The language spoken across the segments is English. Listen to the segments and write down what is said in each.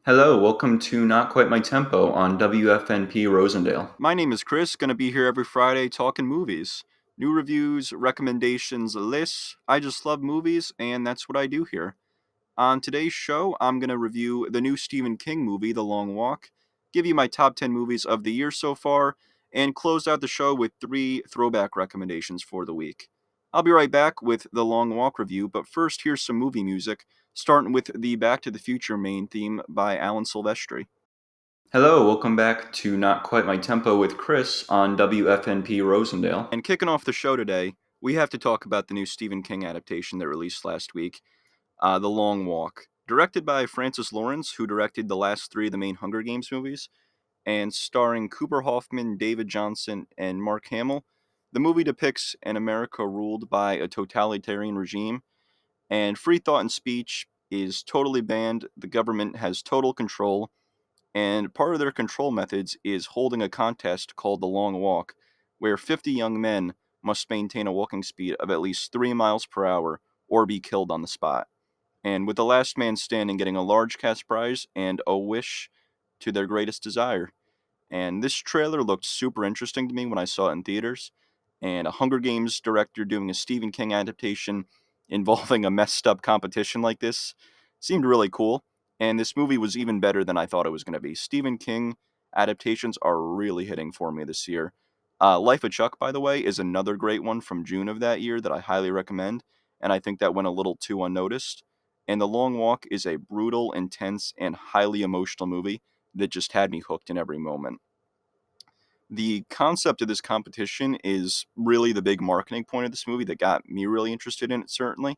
Hello, welcome to Not Quite My Tempo on WFNP Rosendale. My name is Chris, going to be here every Friday talking movies. New reviews, recommendations, lists. I just love movies, and that's what I do here. On today's show, I'm going to review the new Stephen King movie, The Long Walk, give you my top 10 movies of the year so far, and close out the show with 3 throwback recommendations for the week. I'll be right back with the Long Walk review, but first, here's some movie music, starting with the Back to the Future main theme by Alan Silvestri. Hello, welcome back to Not Quite My Tempo with Chris on WFNP Rosendale. And kicking off the show today, we have to talk about the new Stephen King adaptation that released last week, The Long Walk. Directed by Francis Lawrence, who directed the last 3 of the main Hunger Games movies, and starring Cooper Hoffman, David Johnson, and Mark Hamill, the movie depicts an America ruled by a totalitarian regime, and free thought and speech is totally banned. The government has total control, and part of their control methods is holding a contest called the Long Walk, where 50 young men must maintain a walking speed of at least 3 miles per hour or be killed on the spot. And with the last man standing getting a large cash prize and a wish to their greatest desire. And this trailer looked super interesting to me when I saw it in theaters. And a Hunger Games director doing a Stephen King adaptation involving a messed up competition like this seemed really cool. And this movie was even better than I thought it was going to be. Stephen King adaptations are really hitting for me this year. Life of Chuck, by the way, is another great one from June of that year that I highly recommend. And I think that went a little too unnoticed. And The Long Walk is a brutal, intense, and highly emotional movie that just had me hooked in every moment. The concept of this competition is really the big marketing point of this movie that got me really interested in it, certainly.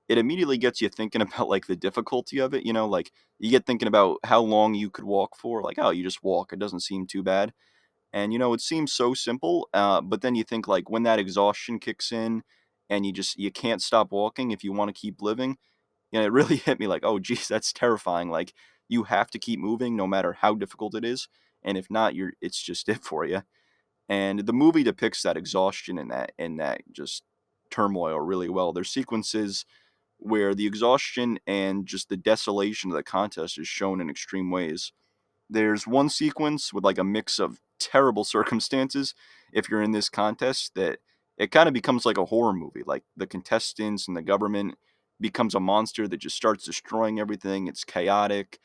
It immediately gets you thinking about like the difficulty of it, like you get thinking about how long you could walk for, like, oh, you just walk, it doesn't seem too bad. And it seems so simple, but then you think like when that exhaustion kicks in and you can't stop walking if you want to keep living, it really hit me like, oh, geez, that's terrifying. Like, you have to keep moving no matter how difficult it is, and if not, it's just it for you. And the movie depicts that exhaustion and that just turmoil really well. There's sequences where the exhaustion and just the desolation of the contest is shown in extreme ways. There's one sequence with like a mix of terrible circumstances if you're in this contest that it kind of becomes like a horror movie. Like the contestants and the government becomes a monster that just starts destroying everything. It's chaotic.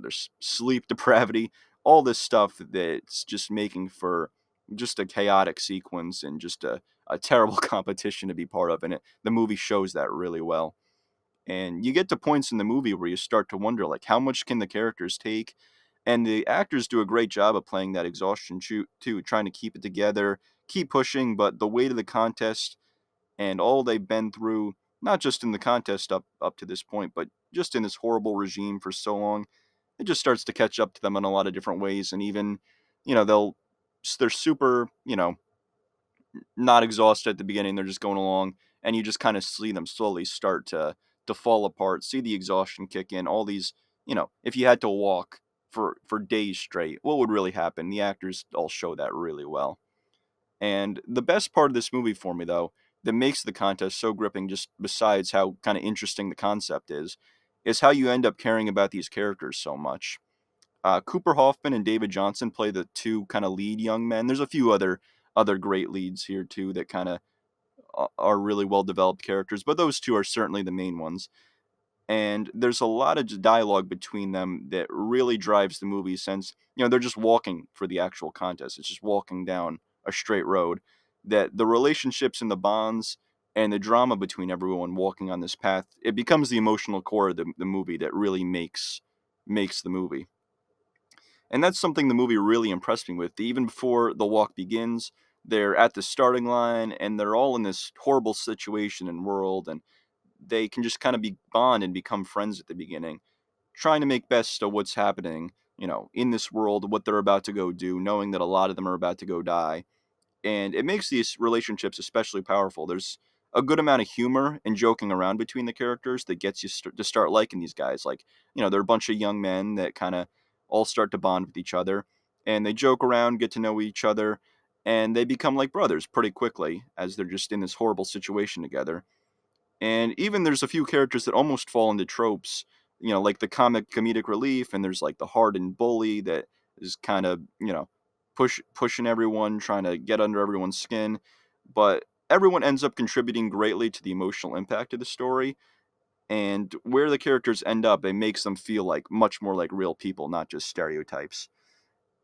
There's sleep depravity, all this stuff that's just making for just a chaotic sequence and just a terrible competition to be part of. And the movie shows that really well. And you get to points in the movie where you start to wonder, like, how much can the characters take? And the actors do a great job of playing that exhaustion too, trying to keep it together, keep pushing, but the weight of the contest and all they've been through, not just in the contest up to this point, but just in this horrible regime for so long, it just starts to catch up to them in a lot of different ways. And even, they're super, not exhausted at the beginning. They're just going along, and you just kind of see them slowly start to fall apart. See the exhaustion kick in. All these, if you had to walk for days straight, what would really happen? The actors all show that really well. And the best part of this movie for me, though, that makes the contest so gripping, just besides how kind of interesting the concept is how you end up caring about these characters so much. Cooper Hoffman and David Johnson play the two kind of lead young men. There's a few other great leads here too that kind of are really well developed characters, but those two are certainly the main ones. And there's a lot of dialogue between them that really drives the movie since they're just walking for the actual contest. It's just walking down a straight road. That the relationships and the bonds and the drama between everyone walking on this path, it becomes the emotional core of the movie that really makes the movie. And that's something the movie really impressed me with. Even before the walk begins, they're at the starting line and they're all in this horrible situation and world, and they can just kind of be bond and become friends at the beginning, trying to make best of what's happening, in this world, what they're about to go do, knowing that a lot of them are about to go die. And it makes these relationships especially powerful. There's a good amount of humor and joking around between the characters that gets you to start liking these guys. Like, they're a bunch of young men that kind of all start to bond with each other, and they joke around, get to know each other, and they become like brothers pretty quickly as they're just in this horrible situation together. And even there's a few characters that almost fall into tropes like the comedic relief, and there's like the hardened bully that is kind of, pushing everyone, trying to get under everyone's skin. But everyone ends up contributing greatly to the emotional impact of the story, and where the characters end up, it makes them feel like much more like real people, not just stereotypes.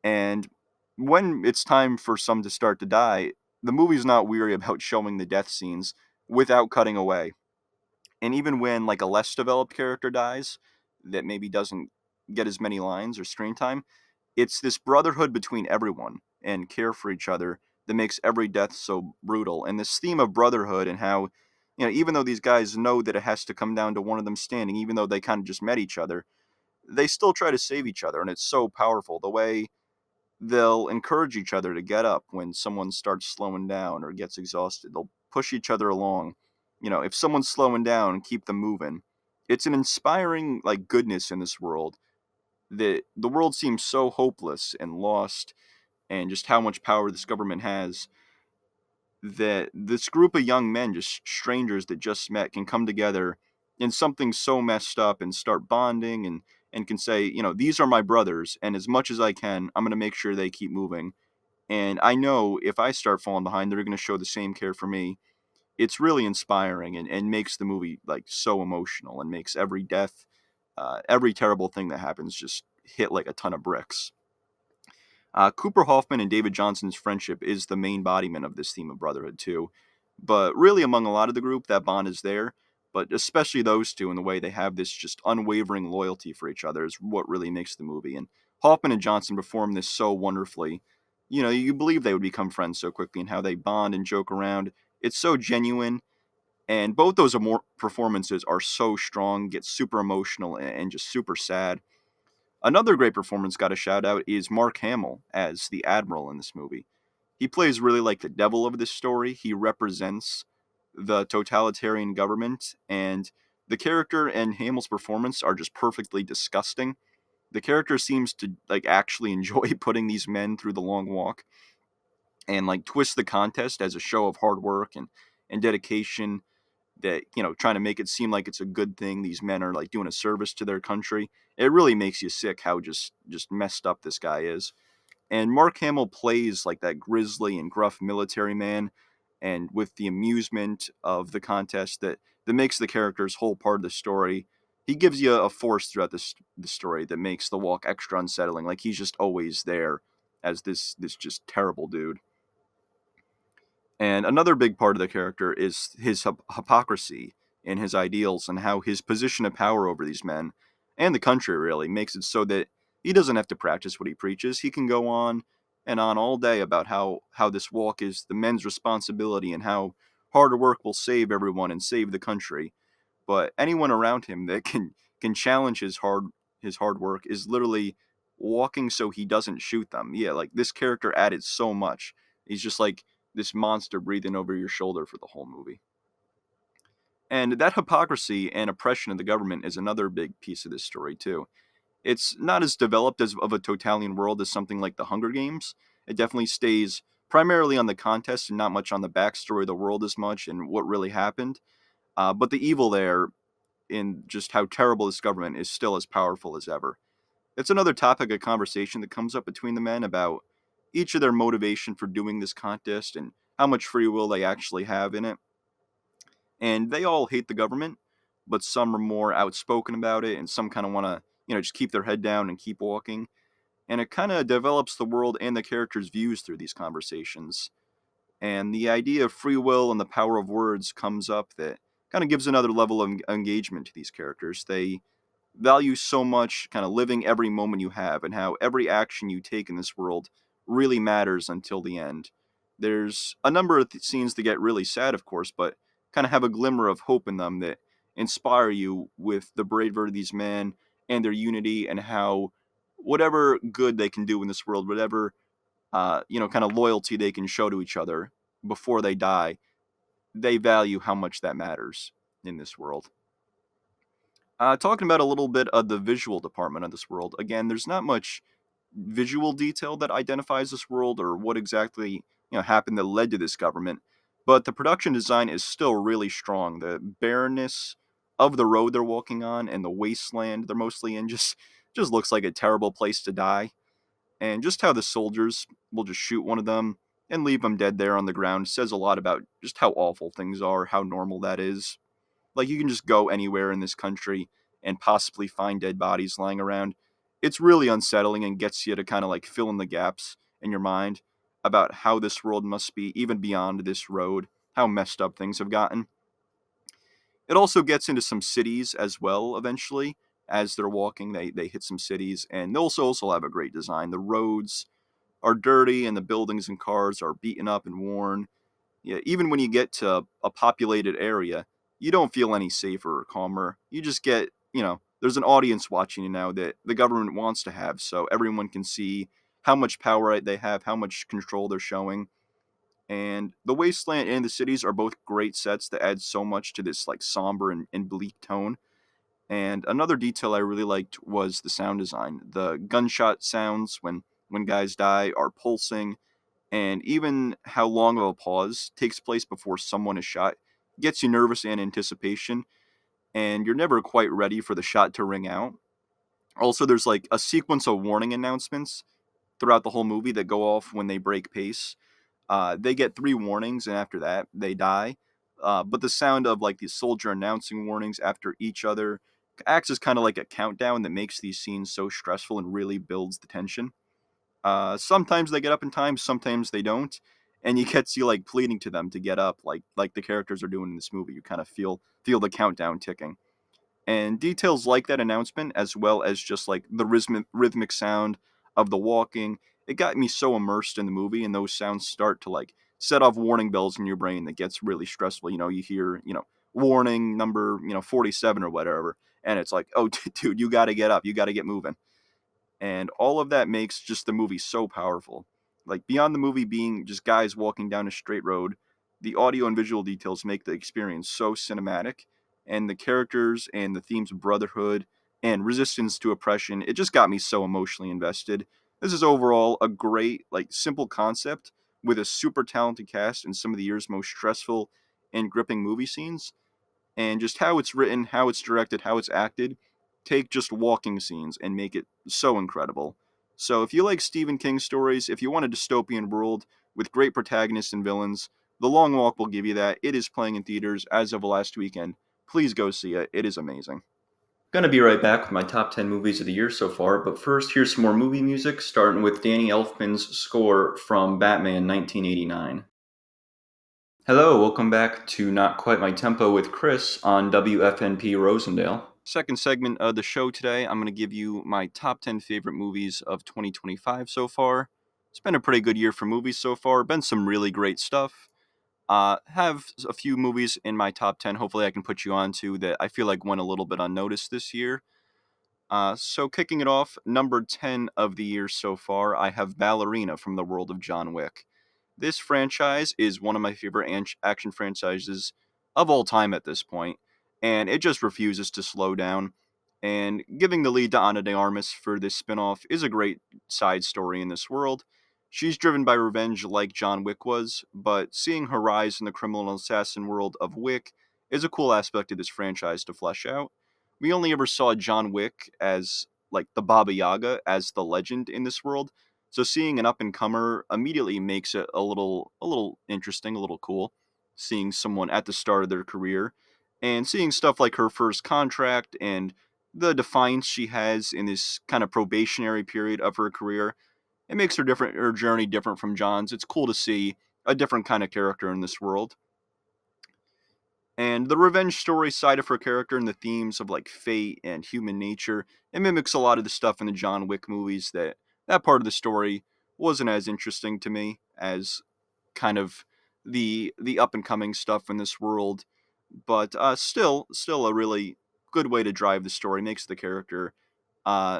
And when it's time for some to start to die, the movie's not weary about showing the death scenes without cutting away. And even when like a less developed character dies that maybe doesn't get as many lines or screen time, it's this brotherhood between everyone and care for each other that makes every death so brutal. And this theme of brotherhood, and how, even though these guys know that it has to come down to one of them standing, even though they kind of just met each other, they still try to save each other. And it's so powerful the way they'll encourage each other to get up when someone starts slowing down or gets exhausted. They'll push each other along. If someone's slowing down, keep them moving. It's an inspiring like goodness in this world, that the world seems so hopeless and lost, and just how much power this government has, that this group of young men, just strangers that just met, can come together in something so messed up and start bonding, and can say, these are my brothers, and as much as I can, I'm going to make sure they keep moving. And I know if I start falling behind, they're going to show the same care for me. It's really inspiring, and makes the movie like so emotional, and makes every death, every terrible thing that happens just hit like a ton of bricks. Cooper Hoffman and David Johnson's friendship is the main embodiment of this theme of brotherhood too. But really, among a lot of the group, that bond is there. But especially those two, and the way they have this just unwavering loyalty for each other, is what really makes the movie. And Hoffman and Johnson perform this so wonderfully. You believe they would become friends so quickly, and how they bond and joke around. It's so genuine, and both those performances are so strong, get super emotional, and just super sad. Another great performance got a shout out is Mark Hamill as the Admiral in this movie. He plays really like the devil of this story. He represents the totalitarian government, and the character and Hamill's performance are just perfectly disgusting. The character seems to like actually enjoy putting these men through the long walk, and like twist the contest as a show of hard work and dedication, that, trying to make it seem like it's a good thing. These men are like doing a service to their country. It really makes you sick how just messed up this guy is. And Mark Hamill plays like that grisly and gruff military man, and with the amusement of the contest that makes the character's whole part of the story. He gives you a force throughout the story that makes the walk extra unsettling. Like he's just always there as this just terrible dude. And another big part of the character is his hypocrisy in his ideals, and how his position of power over these men and the country really makes it so that he doesn't have to practice what he preaches. He can go on and on all day about how this walk is the men's responsibility, and how harder work will save everyone and save the country. But anyone around him that can challenge his hard work is literally walking so he doesn't shoot them. Yeah, like this character added so much. He's just like this monster breathing over your shoulder for the whole movie. And that hypocrisy and oppression of the government is another big piece of this story too. It's not as developed as of a totalitarian world as something like the Hunger Games. It definitely stays primarily on the contest and not much on the backstory of the world as much and what really happened. But the evil there, in just how terrible this government is, still as powerful as ever. It's another topic of conversation that comes up between the men about each of their motivation for doing this contest, and how much free will they actually have in it. And they all hate the government, but some are more outspoken about it, and some kind of want to, just keep their head down and keep walking. And it kind of develops the world and the characters' views through these conversations. And the idea of free will and the power of words comes up, that kind of gives another level of engagement to these characters. They value so much kind of living every moment you have, and how every action you take in this world really matters until the end. There's a number of scenes that get really sad, of course, but kind of have a glimmer of hope in them that inspire you with the bravery of these men and their unity, and how whatever good they can do in this world, whatever kind of loyalty they can show to each other before they die, they value how much that matters in this world. Talking about a little bit of the visual department of this world. Again, there's not much visual detail that identifies this world, or what exactly happened that led to this government, but the production design is still really strong. The barrenness of the road they're walking on and the wasteland they're mostly in just looks like a terrible place to die. And just how the soldiers will just shoot one of them and leave them dead there on the ground says a lot about just how awful things are, how normal that is. Like, you can just go anywhere in this country and possibly find dead bodies lying around. It's really unsettling and gets you to kind of like fill in the gaps in your mind about how this world must be, even beyond this road, how messed up things have gotten. It also gets into some cities as well eventually. As they're walking, they hit some cities, and they also have a great design. The roads are dirty, and the buildings and cars are beaten up and worn. Yeah, even when you get to a populated area, you don't feel any safer or calmer. You just get, there's an audience watching you now that the government wants to have, so everyone can see how much power they have, how much control they're showing. And the wasteland and the cities are both great sets that add so much to this like somber and bleak tone. And another detail I really liked was the sound design. The gunshot sounds when guys die are pulsing, and even how long of a pause takes place before someone is shot gets you nervous and anticipation, and you're never quite ready for the shot to ring out. Also, there's like a sequence of warning announcements throughout the whole movie that go off when they break pace. They get three warnings, and after that, they die. But the sound of like these soldier announcing warnings after each other acts as kind of like a countdown that makes these scenes so stressful and really builds the tension. Sometimes they get up in time, sometimes they don't, and you get you like pleading to them to get up, like the characters are doing in this movie. You kind of feel the countdown ticking, and details like that announcement, as well as just like the rhythmic sound of the walking, it got me so immersed in the movie, and those sounds start to like set off warning bells in your brain that gets really stressful. You hear warning number 47 or whatever, and it's like, oh dude, you got to get up, you got to get moving. And all of that makes just the movie so powerful. Like, beyond the movie being just guys walking down a straight road, the audio and visual details make the experience so cinematic, and the characters and the themes of brotherhood and resistance to oppression, it just got me so emotionally invested. This is overall a great, like, simple concept with a super talented cast and some of the year's most stressful and gripping movie scenes, and just how it's written, how it's directed, how it's acted, take just walking scenes and make it so incredible. So if you like Stephen King stories, if you want a dystopian world with great protagonists and villains, The Long Walk will give you that. It is playing in theaters as of last weekend. Please go see it. It is amazing. Gonna be right back with my top 10 movies of the year so far, but first, here's some more movie music, starting with Danny Elfman's score from Batman 1989. Hello, welcome back to Not Quite My Tempo with Chris on WFNP Rosendale. Second segment of the show today, I'm going to give you my top 10 favorite movies of 2025 so far. It's been a pretty good year for movies so far, been some really great stuff. Have a few movies in my top 10. Hopefully, I can put you on to that I feel like went a little bit unnoticed this year. So, kicking it off, number 10 of the year so far, I have Ballerina from the world of John Wick. This franchise is one of my favorite action franchises of all time at this point, and it just refuses to slow down. And giving the lead to Ana de Armas for this spinoff is a great side story in this world. She's driven by revenge like John Wick was, but seeing her rise in the criminal assassin world of Wick is a cool aspect of this franchise to flesh out. We only ever saw John Wick as like the Baba Yaga as the legend in this world, so seeing an up and comer immediately makes it a little interesting, a little cool. Seeing someone at the start of their career and seeing stuff like her first contract and the defiance she has in this kind of probationary period of her career, it makes her journey different from John's. It's cool to see a different kind of character in this world. And the revenge story side of her character and the themes of like fate and human nature, it mimics a lot of the stuff in the John Wick movies that part of the story wasn't as interesting to me as kind of the up and coming stuff in this world, but still a really good way to drive the story. Makes the character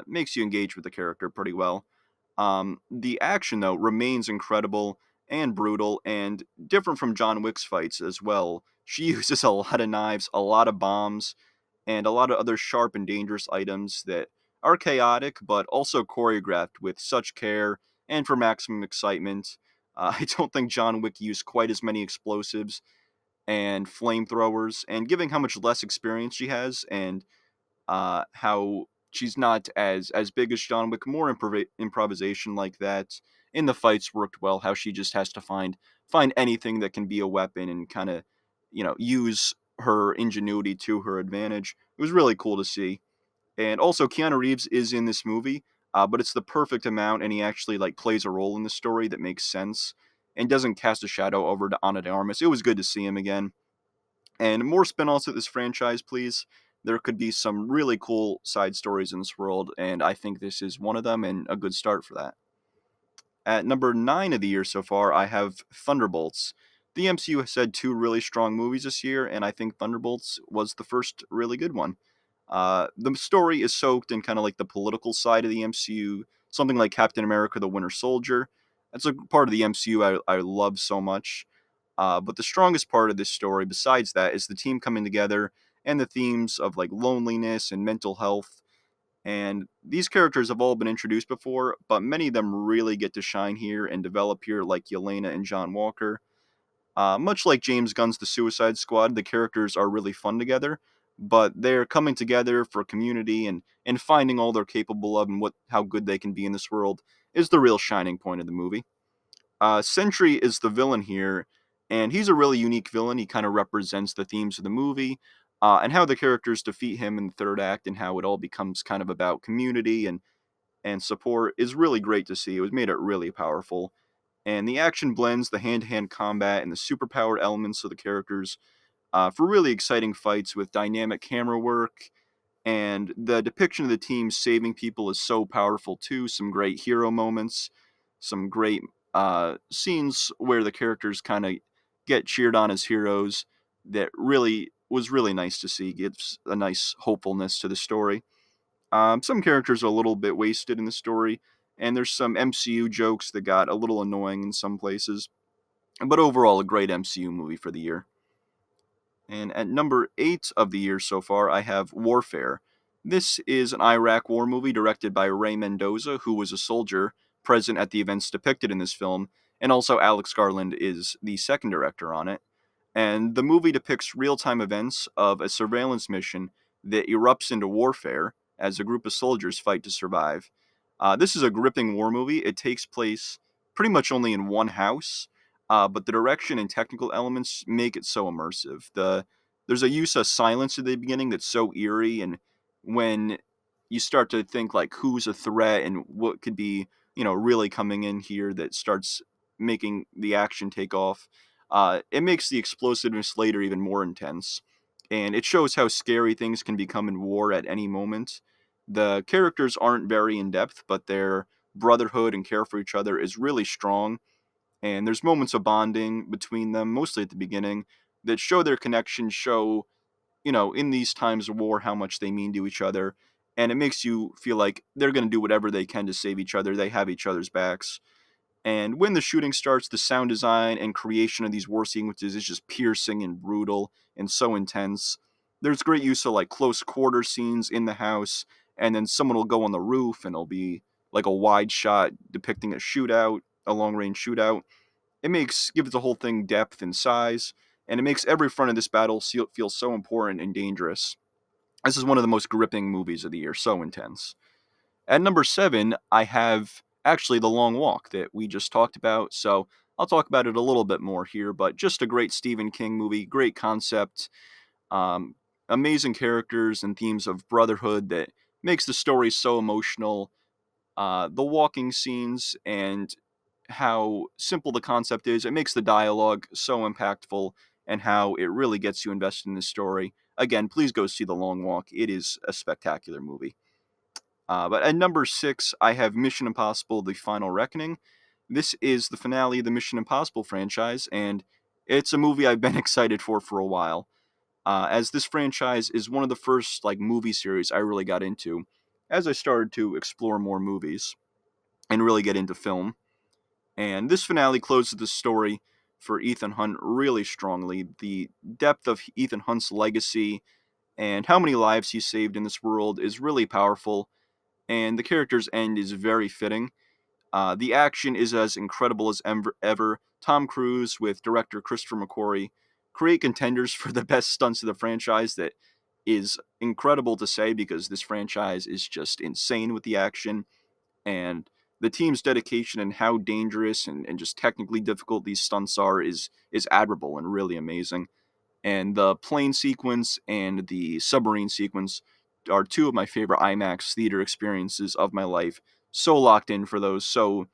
makes you engage with the character pretty well. The action though remains incredible and brutal and different from John Wick's fights as well. She uses a lot of knives, a lot of bombs, and a lot of other sharp and dangerous items that are chaotic but also choreographed with such care and for maximum excitement. I don't think John Wick used quite as many explosives and flamethrowers, and giving how much less experience she has, and how she's not as big as John Wick. More improvisation like that in the fights worked well. How she just has to find anything that can be a weapon and kind of use her ingenuity to her advantage. It was really cool to see. And also Keanu Reeves is in this movie, but it's the perfect amount, and he actually like plays a role in the story that makes sense and doesn't cast a shadow over to Ana de Armas. It was good to see him again. And more spin-offs of this franchise, please. There could be some really cool side stories in this world, and I think this is one of them and a good start for that. At number 9 of the year so far, I have Thunderbolts. The MCU has had two really strong movies this year, and I think Thunderbolts was the first really good one. The story is soaked in kind of like the political side of the MCU, something like Captain America the Winter Soldier. That's a part of the MCU I love so much. But the strongest part of this story, besides that, is the team coming together and the themes of like loneliness and mental health. And these characters have all been introduced before, but many of them really get to shine here and develop here, like Yelena and John Walker. Much like James Gunn's The Suicide Squad, the characters are really fun together, but they're coming together for community and finding all they're capable of and how good they can be in this world is the real shining point of the movie. Sentry is the villain here, and he's a really unique villain. He kind of represents the themes of the movie and how the characters defeat him in the third act and how it all becomes kind of about community and support is really great to see. It was made it really powerful. And the action blends the hand to hand combat and the superpowered elements of the characters for really exciting fights with dynamic camera work. And the depiction of the team saving people is so powerful too. Some great hero moments, some great scenes where the characters kind of get cheered on as heroes. That really was really nice to see. Gives a nice hopefulness to the story. Some characters are a little bit wasted in the story, and there's some MCU jokes that got a little annoying in some places. But overall, a great MCU movie for the year. And at number 8 of the year so far, I have Warfare. This is an Iraq war movie directed by Ray Mendoza, who was a soldier present at the events depicted in this film, and also Alex Garland is the second director on it. And the movie depicts real time events of a surveillance mission that erupts into warfare as a group of soldiers fight to survive. This is a gripping war movie. It takes place pretty much only in one house, but the direction and technical elements make it so immersive. There's a use of silence at the beginning that's so eerie, and when you start to think like who's a threat and what could be really coming in here that starts making the action take off, it makes the explosiveness later even more intense, and it shows how scary things can become in war at any moment. The characters aren't very in depth, but their brotherhood and care for each other is really strong, and there's moments of bonding between them, mostly at the beginning, that show their connection, show, in these times of war, how much they mean to each other, and it makes you feel like they're going to do whatever they can to save each other. They have each other's backs. And when the shooting starts, the sound design and creation of these war sequences is just piercing and brutal and so intense. There's great use of like close quarter scenes in the house, and then someone will go on the roof and it'll be like a wide shot depicting a shootout, a long range shootout. Gives the whole thing depth and size, and it makes every front of this battle feel so important and dangerous. This is one of the most gripping movies of the year, so intense. At number 7, I have actually The Long Walk that we just talked about, so I'll talk about it a little bit more here, but just a great Stephen King movie, great concept, um, amazing characters and themes of brotherhood that makes the story so emotional. The walking scenes and how simple the concept is, it makes the dialogue so impactful and how it really gets you invested in the story. Again, please go see The Long Walk. It is a spectacular movie. But at number 6, I have Mission Impossible The Final Reckoning. This is the finale of the Mission Impossible franchise, and it's a movie I've been excited for a while. As this franchise is one of the first like movie series I really got into as I started to explore more movies and really get into film. And this finale closes the story for Ethan Hunt really strongly. The depth of Ethan Hunt's legacy and how many lives he saved in this world is really powerful, and the character's end is very fitting. The action is as incredible as ever. Tom Cruise with director Christopher McQuarrie create contenders for the best stunts of the franchise that is incredible to say because this franchise is just insane with the action and the team's dedication and how dangerous and just technically difficult these stunts are is admirable and really amazing. And the plane sequence and the submarine sequence are two of my favorite IMAX theater experiences of my life. So locked in for those, so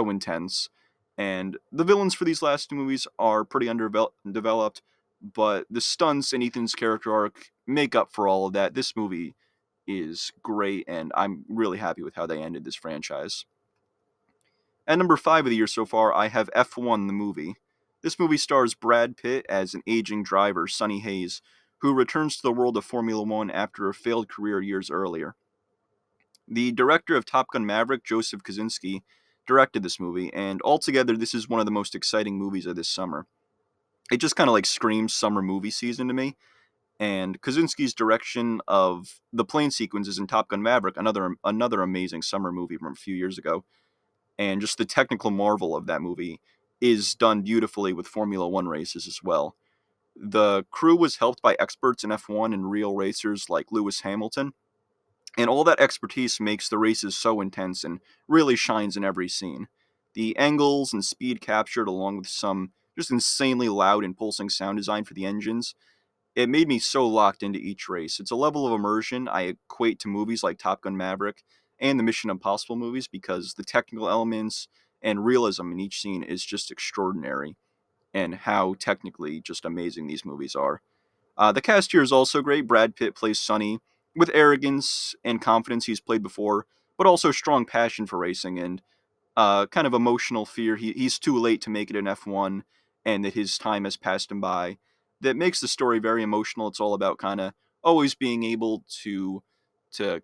intense. And the villains for these last two movies are pretty underdeveloped, but the stunts and Ethan's character arc make up for all of that. This movie is great, and I'm really happy with how they ended this franchise. At number 5 of the year so far, I have F1 the movie. This movie stars Brad Pitt as an aging driver, Sonny Hayes, who returns to the world of Formula One after a failed career years earlier. The director of Top Gun Maverick, Joseph Kosinski, directed this movie, and altogether, this is one of the most exciting movies of this summer. It just kind of like screams summer movie season to me, and Kosinski's direction of the plane sequences in Top Gun Maverick, another amazing summer movie from a few years ago, and just the technical marvel of that movie is done beautifully with Formula One races as well. The crew was helped by experts in F1 and real racers like Lewis Hamilton, and all that expertise makes the races so intense and really shines in every scene. The angles and speed captured, along with some just insanely loud and pulsing sound design for the engines, it made me so locked into each race. It's a level of immersion I equate to movies like Top Gun Maverick and the Mission Impossible movies because the technical elements and realism in each scene is just extraordinary and how technically just amazing these movies are. The cast here is also great. Brad Pitt plays Sonny with arrogance and confidence he's played before, but also strong passion for racing and kind of emotional fear. He's too late to make it in F1 and that his time has passed him by. That makes the story very emotional. It's all about kind of always being able to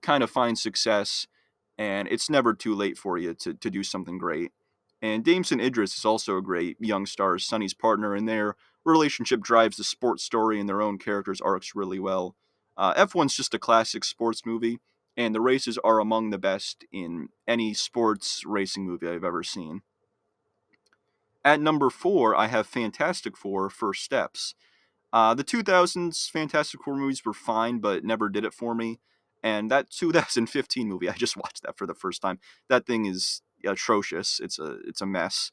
kind of find success, and it's never too late for you to do something great. And Damson Idris is also a great young star as Sonny's partner, and their relationship drives the sports story and their own characters' arcs really well. F1's just a classic sports movie, and the races are among the best in any sports racing movie I've ever seen. At number 4, I have Fantastic Four First Steps. The 2000s Fantastic Four movies were fine, but never did it for me. And that 2015 movie, I just watched that for the first time. That thing is atrocious. It's a mess.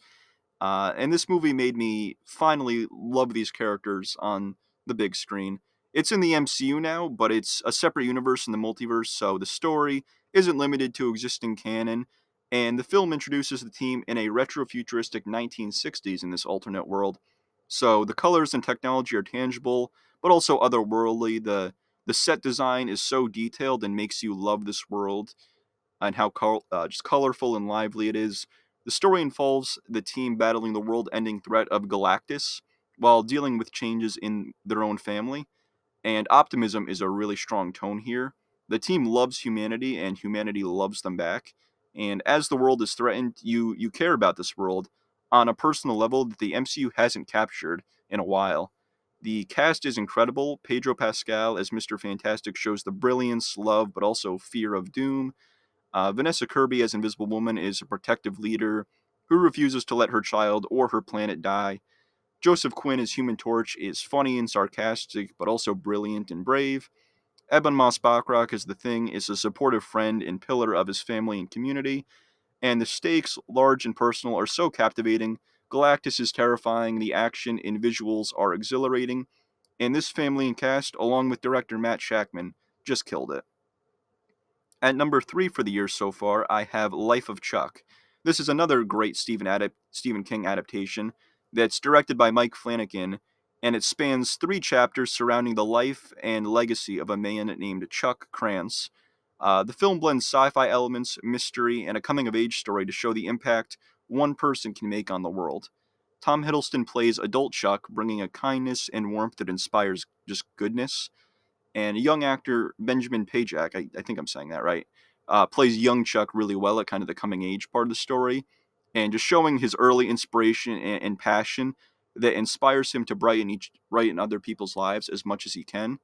And this movie made me finally love these characters on the big screen. It's in the MCU now, but it's a separate universe in the multiverse, so the story isn't limited to existing canon. And the film introduces the team in a retrofuturistic 1960s in this alternate world. So the colors and technology are tangible, but also otherworldly. The set design is so detailed and makes you love this world and how just colorful and lively it is. The story involves the team battling the world ending threat of Galactus while dealing with changes in their own family, and optimism is a really strong tone here. The team loves humanity, and humanity loves them back. And as the world is threatened, you care about this world on a personal level that the MCU hasn't captured in a while. The cast is incredible. Pedro Pascal as Mr. Fantastic shows the brilliance, love, but also fear of doom. Vanessa Kirby as Invisible Woman is a protective leader who refuses to let her child or her planet die. Joseph Quinn as Human Torch is funny and sarcastic, but also brilliant and brave. Ebon Moss-Bachrach as The Thing is a supportive friend and pillar of his family and community. And the stakes, large and personal, are so captivating. Galactus is terrifying, the action and visuals are exhilarating, and this family and cast, along with director Matt Shackman, just killed it. At number 3 for the year so far, I have Life of Chuck. This is another great Stephen King adaptation that's directed by Mike Flanagan, and it spans 3 chapters surrounding the life and legacy of a man named Chuck Krantz. The film blends sci fi elements, mystery, and a coming of age story to show the impact one person can make on the world. Tom Hiddleston plays adult Chuck, bringing a kindness and warmth that inspires just goodness, and young actor Benjamin Pajak, I think I'm saying that right, plays young Chuck really well at kind of the coming age part of the story, and just showing his early inspiration and passion that inspires him to brighten other people's lives as much as he can.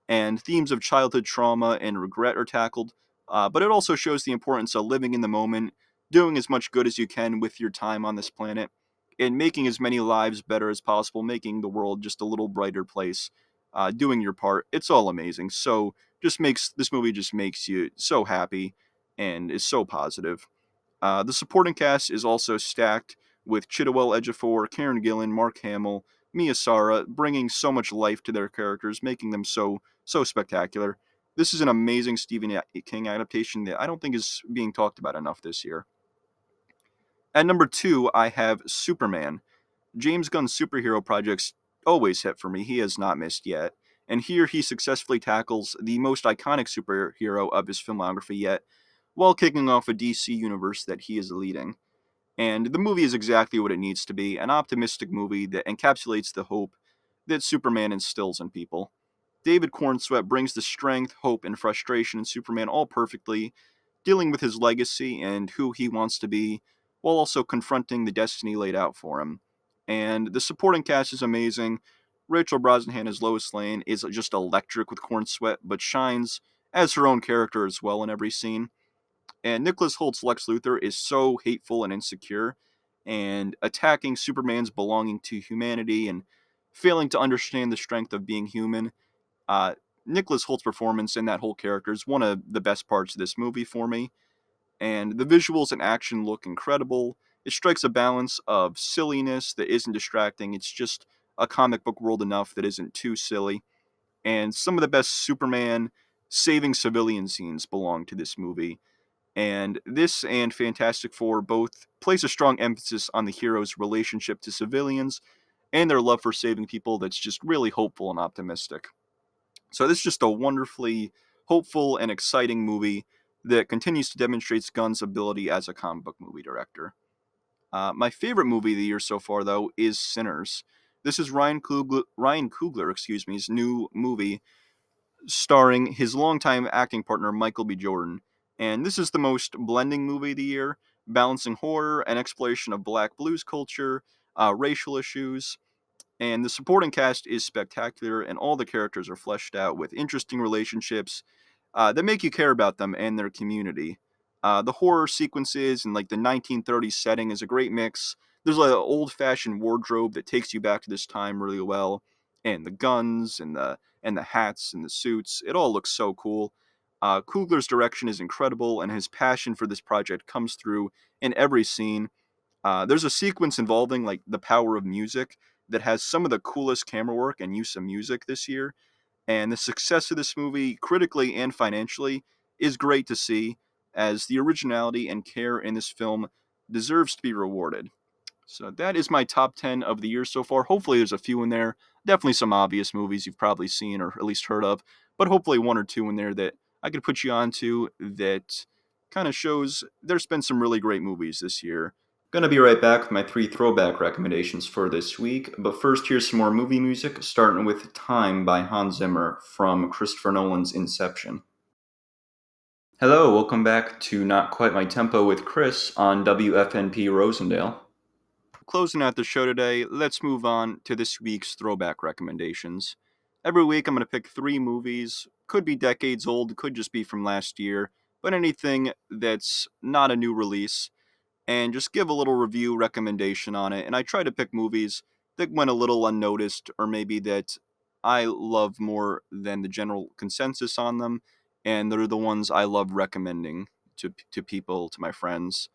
And themes of childhood trauma and regret are tackled, but it also shows the importance of living in the moment, doing as much good as you can with your time on this planet, and making as many lives better as possible, making the world just a little brighter place, doing your part. It's all amazing. So just makes this movie just makes you so happy and is so positive. The supporting cast is also stacked with Chiwetel Ejiofor, Karen Gillan, Mark Hamill, Mia Sara, bringing so much life to their characters, making them so spectacular. This is an amazing Stephen King adaptation that I don't think is being talked about enough this year. At number two, I have Superman. James Gunn's superhero projects always hit for me. He has not missed yet. And here he successfully tackles the most iconic superhero of his filmography yet, while kicking off a DC universe that he is leading. And the movie is exactly what it needs to be, an optimistic movie that encapsulates the hope that Superman instills in people. David Cornsweet brings the strength, hope, and frustration in Superman all perfectly, dealing with his legacy and who he wants to be, while also confronting the destiny laid out for him. And the supporting cast is amazing. Rachel Brosnahan as Lois Lane is just electric with Cornsweet, but shines as her own character as well in every scene. And Nicholas Holt's Lex Luthor is so hateful and insecure, and attacking Superman's belonging to humanity and failing to understand the strength of being human. Uh, Nicholas Holt's performance in that whole character is one of the best parts of this movie for me, and the visuals and action look incredible. It strikes a balance of silliness that isn't distracting. It's just a comic book world enough that isn't too silly. And some of the best Superman saving civilian scenes belong to this movie. And this and Fantastic Four both place a strong emphasis on the hero's relationship to civilians and their love for saving people that's just really hopeful and optimistic. So this is just a wonderfully hopeful and exciting movie that continues to demonstrate Gunn's ability as a comic book movie director. My favorite movie of the year so far, though, is Sinners. This is Ryan Coogler, his new movie starring his longtime acting partner Michael B. Jordan. And this is the most blending movie of the year, balancing horror and exploration of black blues culture, racial issues, and the supporting cast is spectacular, and all the characters are fleshed out with interesting relationships that make you care about them and their community. The horror sequences and like the 1930s setting is a great mix. There's like an old-fashioned wardrobe that takes you back to this time really well, and the guns and the hats and the suits. It all looks so cool. Coogler's direction is incredible, and his passion for this project comes through in every scene. There's a sequence involving like the power of music that has some of the coolest camera work and use of music this year. And the success of this movie, critically and financially, is great to see, as the originality and care in this film deserves to be rewarded. So that is my top 10 of the year so far. Hopefully, there's a few in there. Definitely some obvious movies you've probably seen or at least heard of, but hopefully one or two in there that I could put you on to that kind of shows there's been some really great movies this year. Gonna be right back with my three throwback recommendations for this week, but first here's some more movie music, starting with Time by Hans Zimmer from Christopher Nolan's Inception. Hello, welcome back to Not Quite My Tempo with Chris on WFNP Rosendale. Closing out the show today, let's move on to this week's throwback recommendations. Every week I'm going to pick three movies, could be decades old, could just be from last year, but anything that's not a new release, and just give a little review recommendation on it. And I try to pick movies that went a little unnoticed, or maybe that I love more than the general consensus on them, and they're the ones I love recommending to people, to my friends.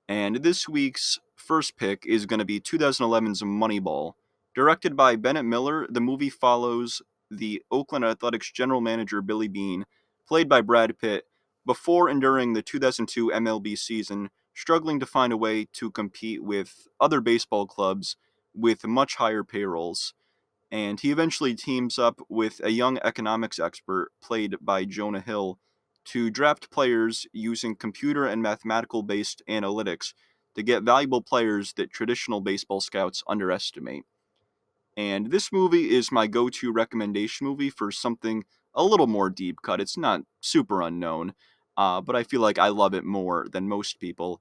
And this week's first pick is going to be 2011's Moneyball. Directed by Bennett Miller, the movie follows the Oakland Athletics general manager Billy Beane, played by Brad Pitt, before and during the 2002 MLB season, struggling to find a way to compete with other baseball clubs with much higher payrolls. And he eventually teams up with a young economics expert, played by Jonah Hill, to draft players using computer and mathematical based analytics to get valuable players that traditional baseball scouts underestimate. And this movie is my go to recommendation movie for something a little more deep cut. It's not super unknown, but I feel like I love it more than most people.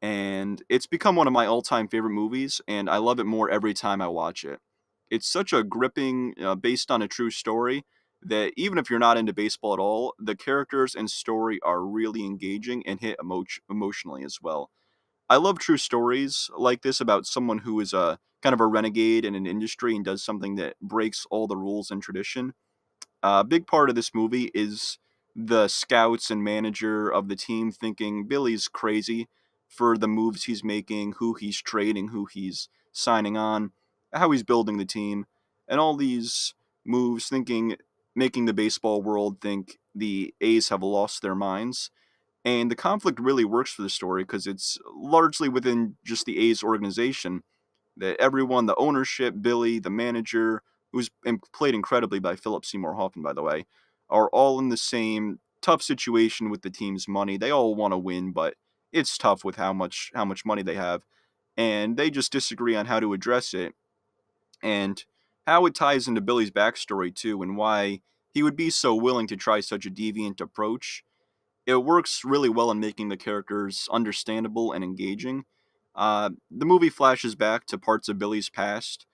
And it's become one of my all time favorite movies, and I love it more every time I watch it. It's such a gripping, based on a true story, that even if you're not into baseball at all, the characters and story are really engaging and hit emotionally as well. I love true stories like this about someone who is a kind of a renegade in an industry and does something that breaks all the rules and tradition. A big part of this movie is the scouts and manager of the team thinking Billy's crazy for the moves he's making, who he's trading, who he's signing on, how he's building the team, and all these moves thinking making the baseball world think the A's have lost their minds. And the conflict really works for the story because it's largely within just the A's organization that everyone, the ownership, Billy, the manager, who's played incredibly by Philip Seymour Hoffman, by the way, are all in the same tough situation with the team's money. They all want to win, but it's tough with how much money they have, and they just disagree on how to address it and how it ties into Billy's backstory too, and why he would be so willing to try such a deviant approach. It works really well in making the characters understandable and engaging. The movie flashes back to parts of Billy's past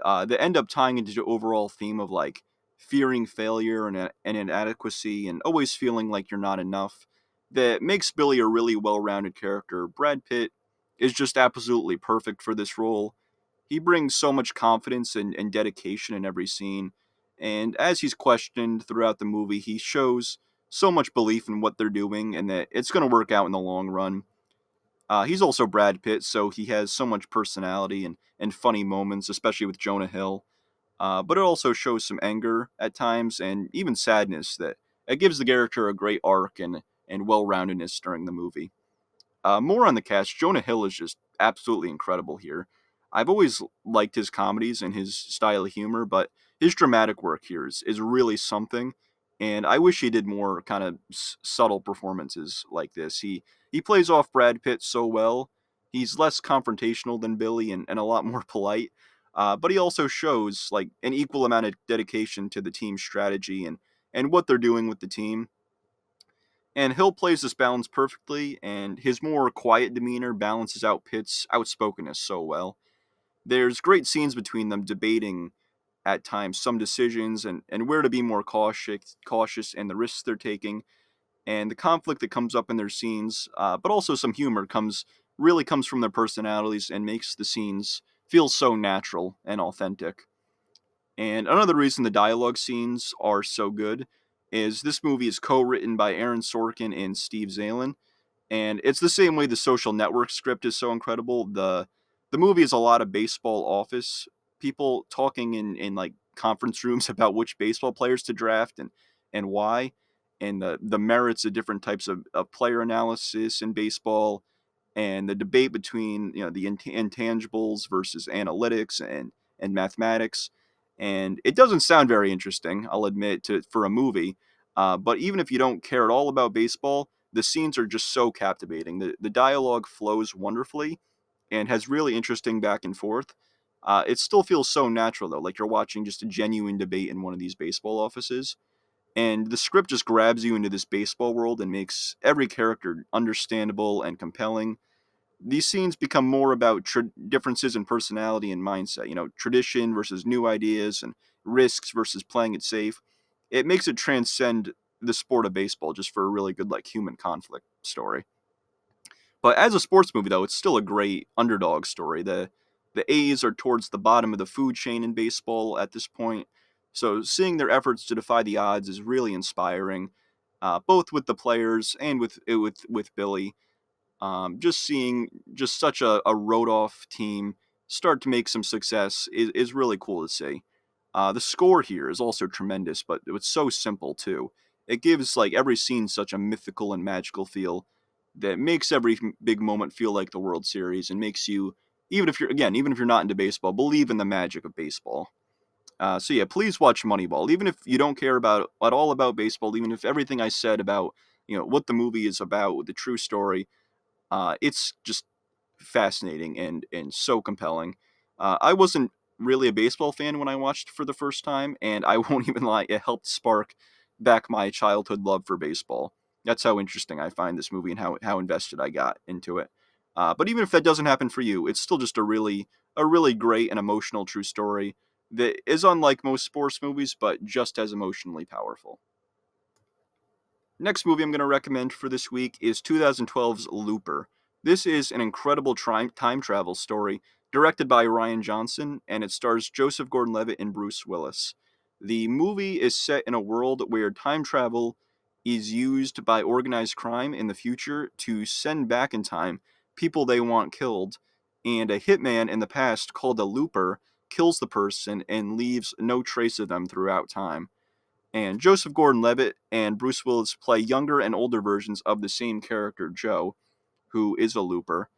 that end up tying into the overall theme of like fearing failure and inadequacy and always feeling like you're not enough. That makes Billy a really well-rounded character. Brad Pitt is just absolutely perfect for this role. He brings so much confidence and dedication in every scene, and as he's questioned throughout the movie, he shows so much belief in what they're doing and that it's going to work out in the long run. He's also Brad Pitt, so he has so much personality and funny moments, especially with Jonah Hill. But it also shows some anger at times and even sadness that it gives the character a great arc and well-roundedness during the movie. More on the cast, Jonah Hill is just absolutely incredible here. I've always liked his comedies and his style of humor, but his dramatic work here is really something. And I wish he did more kind of subtle performances like this. He plays off Brad Pitt so well. He's less confrontational than Billy and a lot more polite. But he also shows like an equal amount of dedication to the team's strategy and what they're doing with the team. And Hill plays this balance perfectly, and his more quiet demeanor balances out Pitt's outspokenness so well. There's great scenes between them debating at times some decisions and where to be more cautious and the risks they're taking, and the conflict that comes up in their scenes, but also some humor comes from their personalities and makes the scenes feel so natural and authentic. And another reason the dialogue scenes are so good is this movie is co-written by Aaron Sorkin and Steve Zalen, and it's the same way the Social Network script is so incredible. The movie is a lot of baseball office people talking in like conference rooms about which baseball players to draft and why, and the merits of different types of player analysis in baseball, and the debate between the intangibles versus analytics and mathematics. And it doesn't sound very interesting, I'll admit, to for a movie. But even if you don't care at all about baseball, the scenes are just so captivating. The dialogue flows wonderfully and has really interesting back and forth. It still feels so natural though, like you're watching just a genuine debate in one of these baseball offices. And the script just grabs you into this baseball world and makes every character understandable and compelling. These scenes become more about differences in personality and mindset, tradition versus new ideas and risks versus playing it safe. It makes it transcend the sport of baseball just for a really good like human conflict story. But as a sports movie though, it's still a great underdog story. The A's are towards the bottom of the food chain in baseball at this point. So seeing their efforts to defy the odds is really inspiring, both with the players and with Billy. Just seeing just such a wrote off team start to make some success is really cool to see. The score here is also tremendous, but it's so simple too. It gives like every scene such a mythical and magical feel that makes every big moment feel like the World Series and makes you, even if you're not into baseball, believe in the magic of baseball. So yeah, please watch Moneyball. Even if you don't care about at all about baseball, even if everything I said about what the movie is about, the true story, it's just fascinating and so compelling. I wasn't really a baseball fan when I watched for the first time, and I won't even lie, it helped spark back my childhood love for baseball. That's how interesting I find this movie and how invested I got into it. But even if that doesn't happen for you, it's still just a really great and emotional true story that is unlike most sports movies, but just as emotionally powerful. Next movie I'm going to recommend for this week is 2012's Looper. This is an incredible time travel story directed by Ryan Johnson, and it stars Joseph Gordon-Levitt and Bruce Willis. The movie is set in a world where time travel is used by organized crime in the future to send back in time people they want killed, and a hitman in the past called a looper kills the person and leaves no trace of them throughout time. And Joseph Gordon-Levitt and Bruce Willis play younger and older versions of the same character, Joe, who is a looper,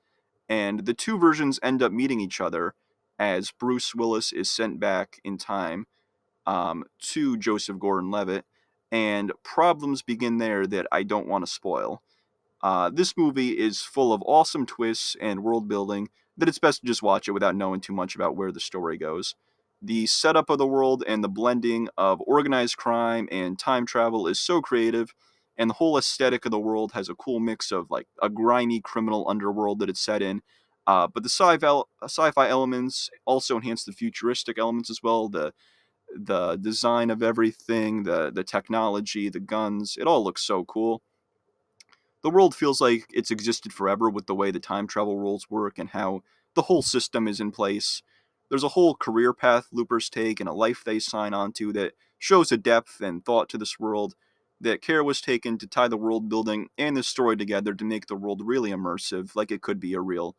and the two versions end up meeting each other as Bruce Willis is sent back in time to Joseph Gordon-Levitt, and problems begin there that I don't want to spoil. This movie is full of awesome twists and world building that it's best to just watch it without knowing too much about where the story goes. The setup of the world and the blending of organized crime and time travel is so creative, and the whole aesthetic of the world has a cool mix of like a grimy criminal underworld that it's set in. But the sci-fi elements also enhance the futuristic elements as well. The design of everything, the technology, the guns, it all looks so cool. The world feels like it's existed forever with the way the time travel rules work and how the whole system is in place. There's a whole career path loopers take and a life they sign onto that shows a depth and thought to this world, that care was taken to tie the world building and the story together to make the world really immersive, like it could be a real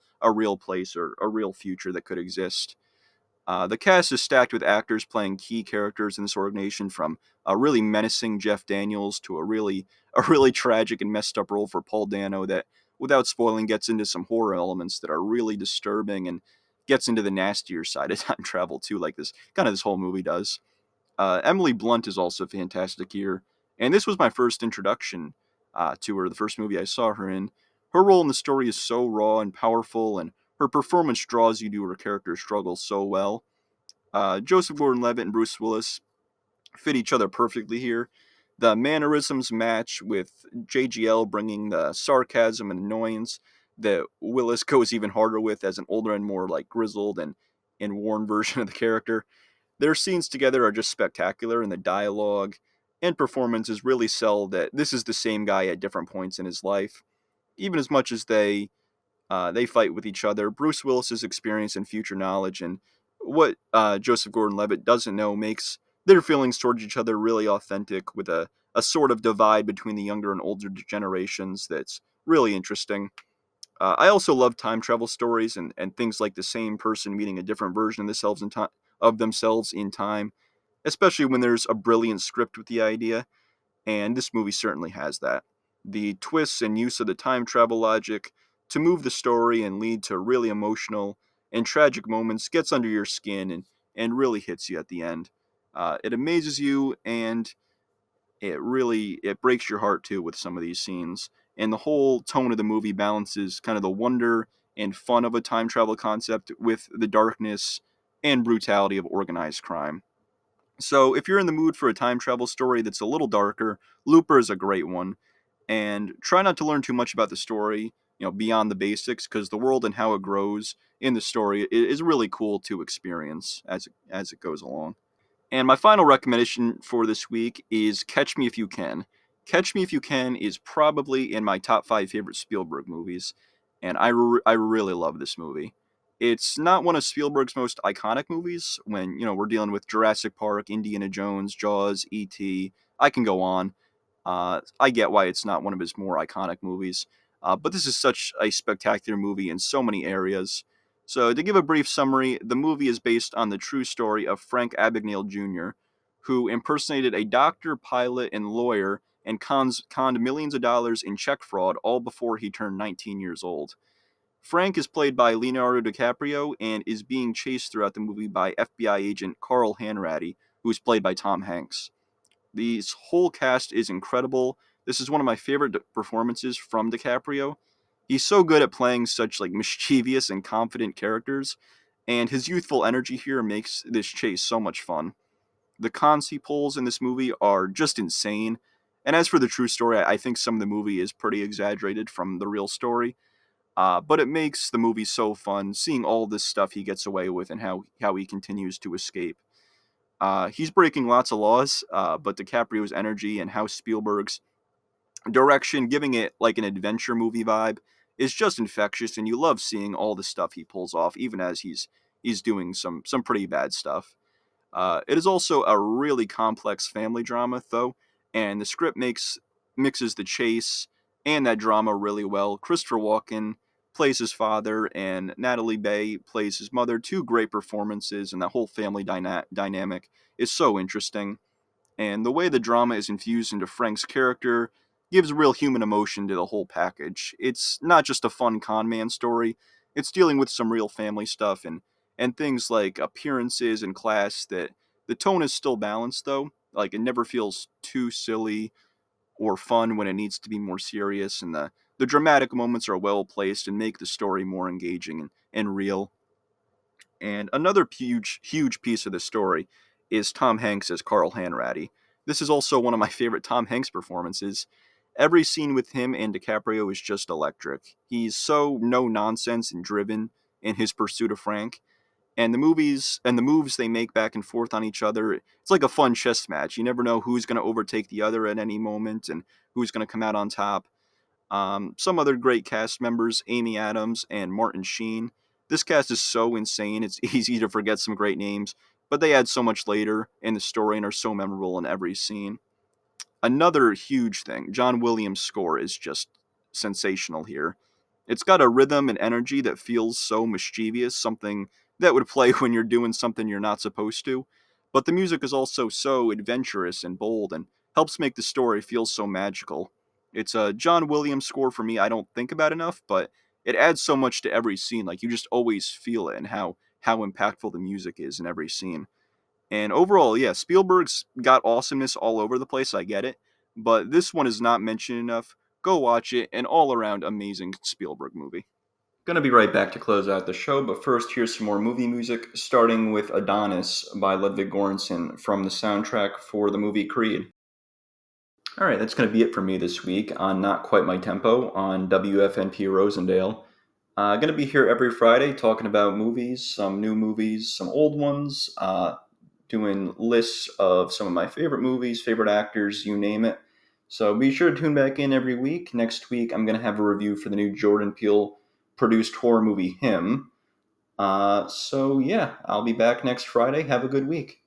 place or a real future that could exist. The cast is stacked with actors playing key characters in this organization, from a really menacing Jeff Daniels to a really tragic and messed up role for Paul Dano that, without spoiling, gets into some horror elements that are really disturbing and gets into the nastier side of time travel too, like this whole movie does. Emily Blunt is also fantastic here, and this was my first introduction to her, the first movie I saw her in. Her role in the story is so raw and powerful, and her performance draws you to her character's struggle so well. Joseph Gordon-Levitt and Bruce Willis fit each other perfectly here. The mannerisms match, with JGL bringing the sarcasm and annoyance that Willis goes even harder with as an older and more like grizzled and worn version of the character. Their scenes together are just spectacular, and the dialogue and performances really sell that this is the same guy at different points in his life. Even as much as they fight with each other, Bruce Willis's experience and future knowledge and what Joseph Gordon-Levitt doesn't know makes their feelings towards each other really authentic, with a sort of divide between the younger and older generations that's really interesting. I also love time travel stories and things like the same person meeting a different version of themselves in time, especially when there's a brilliant script with the idea, and this movie certainly has that. The twists and use of the time travel logic to move the story and lead to really emotional and tragic moments gets under your skin and really hits you at the end. It amazes you, and it breaks your heart too with some of these scenes. And the whole tone of the movie balances kind of the wonder and fun of a time travel concept with the darkness and brutality of organized crime. So, if you're in the mood for a time travel story that's a little darker, Looper is a great one. And try not to learn too much about the story, beyond the basics, because the world and how it grows in the story is really cool to experience as it goes along. And my final recommendation for this week is Catch Me If You Can. Catch Me If You Can is probably in my top five favorite Spielberg movies, and I really love this movie. It's not one of Spielberg's most iconic movies. When we're dealing with Jurassic Park, Indiana Jones, Jaws, E.T., I can go on. I get why it's not one of his more iconic movies, but this is such a spectacular movie in so many areas. So, to give a brief summary, the movie is based on the true story of Frank Abagnale Jr., who impersonated a doctor, pilot, and lawyer and conned millions of dollars in check fraud all before he turned 19 years old. Frank is played by Leonardo DiCaprio and is being chased throughout the movie by FBI agent Carl Hanratty, who is played by Tom Hanks. The whole cast is incredible. This is one of my favorite performances from DiCaprio. He's so good at playing such like mischievous and confident characters, and his youthful energy here makes this chase so much fun. The cons he pulls in this movie are just insane. And as for the true story, I think some of the movie is pretty exaggerated from the real story. But it makes the movie so fun, seeing all this stuff he gets away with and how he continues to escape. He's breaking lots of laws, but DiCaprio's energy and how Spielberg's direction, giving it like an adventure movie vibe, is just infectious, and you love seeing all the stuff he pulls off, even as he's doing some pretty bad stuff. It is also a really complex family drama, though, and the script mixes the chase and that drama really well. Christopher Walken plays his father, and Natalie Bay plays his mother. Two great performances, and that whole family dynamic is so interesting. And the way the drama is infused into Frank's character gives real human emotion to the whole package. It's not just a fun con man story, it's dealing with some real family stuff and things like appearances and class. That the tone is still balanced, though. Like, it never feels too silly or fun when it needs to be more serious, and the dramatic moments are well placed and make the story more engaging and real. And another huge piece of the story is Tom Hanks as Carl Hanratty. This is also one of my favorite Tom Hanks performances. Every scene with him and DiCaprio is just electric. He's so no nonsense and driven in his pursuit of Frank. And the movies and the moves they make back and forth on each other, it's like a fun chess match. You never know who's going to overtake the other at any moment and who's going to come out on top. Some other great cast members, Amy Adams and Martin Sheen. This cast is so insane, it's easy to forget some great names, but they add so much later in the story and are so memorable in every scene. Another huge thing, John Williams' score is just sensational here. It's got a rhythm and energy that feels so mischievous, something that would play when you're doing something you're not supposed to. But the music is also so adventurous and bold and helps make the story feel so magical. It's a John Williams score for me I don't think about enough, but it adds so much to every scene. Like, you just always feel it and how impactful the music is in every scene. And overall, yeah, Spielberg's got awesomeness all over the place, I get it, but this one is not mentioned enough. Go watch it, an all around amazing Spielberg movie. Gonna be right back to close out the show, but first, here's some more movie music, starting with Adonis by Ludwig Göransson from the soundtrack for the movie Creed. All right, that's going to be it for me this week on Not Quite My Tempo on WFNP Rosendale. Going to be here every Friday talking about movies, some new movies, some old ones, doing lists of some of my favorite movies, favorite actors, you name it. So be sure to tune back in every week. Next week, I'm going to have a review for the new Jordan Peele produced horror movie Him. So yeah, I'll be back next Friday. Have a good week.